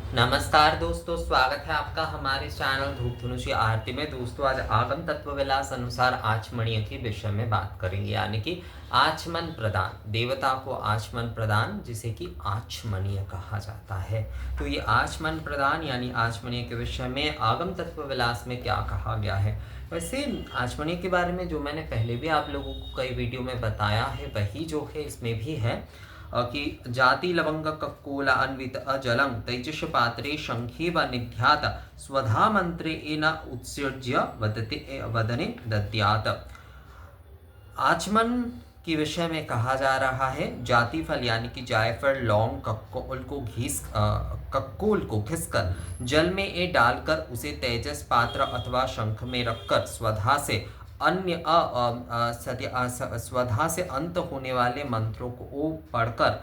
नमस्कार दोस्तों, स्वागत है आपका हमारे चैनल धूप धनुषी आरती में। दोस्तों, आज आगम तत्व विलास अनुसार आचमनीय के विषय में बात करेंगे, यानी कि आचमन प्रदान, देवता को आचमन प्रदान जिसे कि आचमनीय कहा जाता है। तो ये आचमन प्रदान यानी आचमनीय के विषय में आगम तत्व विलास में क्या कहा गया है। वैसे आचमनीय के बारे में जो मैंने पहले भी आप लोगों को कई वीडियो में बताया है, वही जो है इसमें भी है कि जाति लवंग कक्कोला अन्वित अजलं तैजश पात्रे शंखे व निध्यात स्वधा मंत्रे न उत्सृज्य वदते वदने दद्यात। आचमन के विषय में कहा जा रहा है जाति फल यानी कि जायफल लौंग कक्कोल को घिसकर जल में डालकर उसे तेजस पात्र अथवा शंख में रखकर स्वधा से अन्य स्वधा से अंत होने वाले मंत्रों को पढ़कर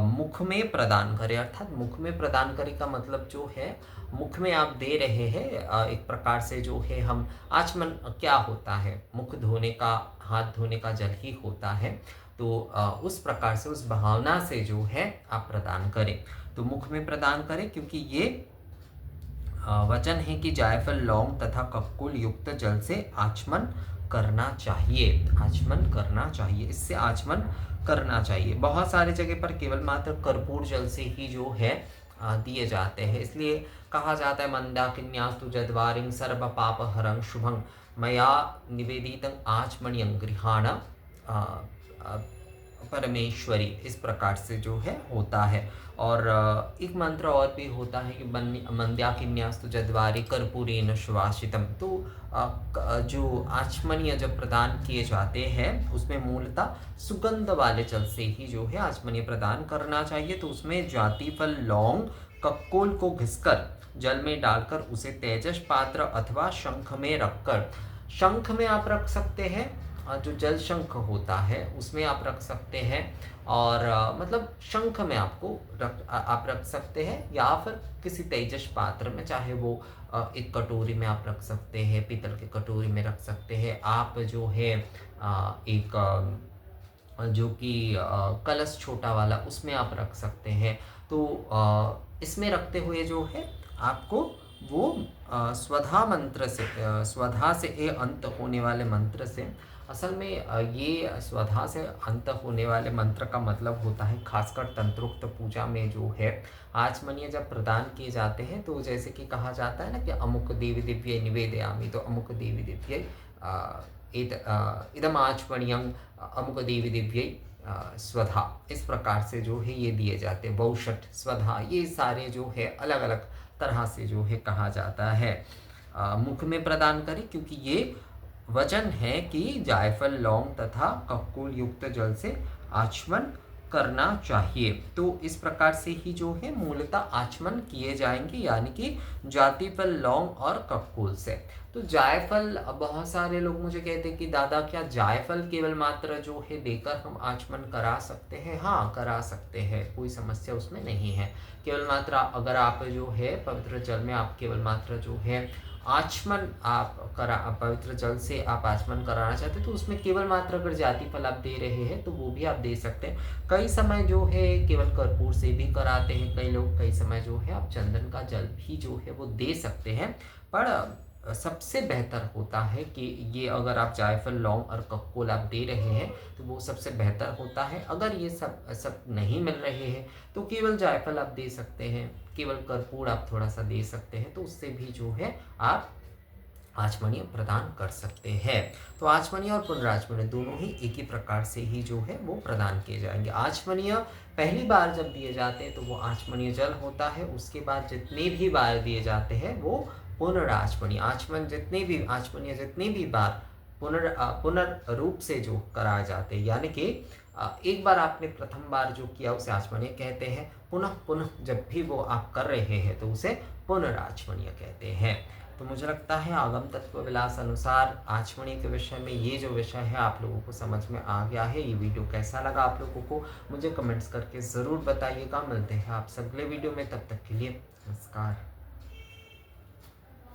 मुख में प्रदान करे। अर्थात मुख में प्रदान करे का मतलब जो है, मुख में आप दे रहे हैं एक प्रकार से जो है हम आचमन क्या होता है, मुख धोने का, हाथ धोने का जल ही होता है। तो उस प्रकार से उस भावना से जो है आप प्रदान करें, तो मुख में प्रदान करें, क्योंकि ये वचन है कि जायफल लौंग तथा कक्कुल युक्त जल से आचमन करना चाहिए। आचमन करना चाहिए, इससे आचमन करना चाहिए। बहुत सारे जगह पर केवल मात्र कर्पूर जल से ही जो है दिए जाते हैं, इसलिए कहा जाता है मंदाकिन्यास्तु जद्वारिं सर्व पाप हरं शुभं मया निवेदितं आचमनीयं गृहाण परमेश्वरी। इस प्रकार से जो है होता है। और एक मंत्र और भी होता है कि मंद्याकिन्यास्तु जद्वारी कर्पूरेण सुवासितम। तो जो आचमनीय जब प्रदान किए जाते हैं उसमें मूलतः सुगंध वाले जल से ही जो है आचमनीय प्रदान करना चाहिए। तो उसमें जाति फल लौंग कक्कोल को घिसकर जल में डालकर उसे तेजस पात्र अथवा शंख में रखकर, शंख में आप रख सकते हैं, जो जल शंख होता है उसमें आप रख सकते हैं, और मतलब शंख में आप रख सकते हैं, या फिर किसी तेजस पात्र में, चाहे वो एक कटोरी में आप रख सकते हैं, पीतल के कटोरी में रख सकते हैं आप, जो है एक जो कि कलश छोटा वाला उसमें आप रख सकते हैं। तो इसमें रखते हुए जो है आपको वो स्वधा मंत्र से, स्वधा से ए अंत होने वाले मंत्र से, असल में ये स्वधा से अंत होने वाले मंत्र का मतलब होता है, खासकर तंत्रोक्त पूजा में जो है आचमनीय जब प्रदान किए जाते हैं, तो जैसे कि कहा जाता है ना कि अमुक देवी दिव्य निवेदयामि, तो अमुक देवी दिव्य इदम आचमनीयं अमुक देवी दिव्य स्वधा, इस प्रकार से जो है ये दिए जाते हैं। बहुषठ स्वधा, ये सारे जो है अलग अलग तरह से जो है कहा जाता है मुख में प्रदान करें, क्योंकि ये वचन है कि जायफल लौंग तथा कक्कुल युक्त जल से आचमन करना चाहिए। तो इस प्रकार से ही जो है मूलतः आचमन किए जाएंगे, यानी कि जाति फल लौंग और कक्कुल से। तो जायफल, बहुत सारे लोग मुझे कहते हैं कि दादा क्या जायफल केवल मात्र जो है देकर हम आचमन करा सकते हैं? हाँ, करा सकते हैं, कोई समस्या उसमें नहीं है। केवल मात्र अगर आप जो है पवित्र जल में आप केवल मात्र जो है आचमन आप पवित्र जल से आप आचमन कराना चाहते हैं, तो उसमें केवल मात्र अगर जाति फल आप दे रहे हैं तो वो भी आप दे सकते हैं। कई समय जो है केवल कर्पूर से भी कराते हैं कई लोग, कई समय जो है आप चंदन का जल भी जो है वो दे सकते हैं। पर सबसे बेहतर होता है कि ये अगर आप जायफल लौंग और कक्कोल आप दे रहे हैं तो वो सबसे बेहतर होता है। अगर ये सब नहीं मिल रहे हैं तो केवल जायफल आप दे सकते हैं, केवल कर्पूर आप थोड़ा सा दे सकते हैं, तो उससे भी जो है आप आचमनीय प्रदान कर सकते हैं। तो आचमनीय और पुनराचमनीय दोनों ही एक ही प्रकार से ही जो है वो प्रदान किए जाएंगे। आचमनीय पहली बार जब दिए जाते हैं तो वो आचमनीय जल होता है, उसके बाद जितने भी बार दिए जाते हैं वो पुनराचमनीय, आचमनीय जितने भी बार पुनर्रूप से जो कराए जाते हैं, यानी कि एक बार आपने प्रथम बार जो किया उसे आचमनीय कहते हैं, पुनः पुनः जब भी वो आप कर रहे हैं तो उसे पुनराचमनीय कहते हैं। तो मुझे लगता है आगम तत्व विलास अनुसार आचमनीय के विषय में ये जो विषय है आप लोगों को समझ में आ गया है। ये वीडियो कैसा लगा आप लोगों को मुझे कमेंट्स करके ज़रूर बताइएगा। मिलते हैं आप अगले वीडियो में, तब तक के लिए नमस्कार।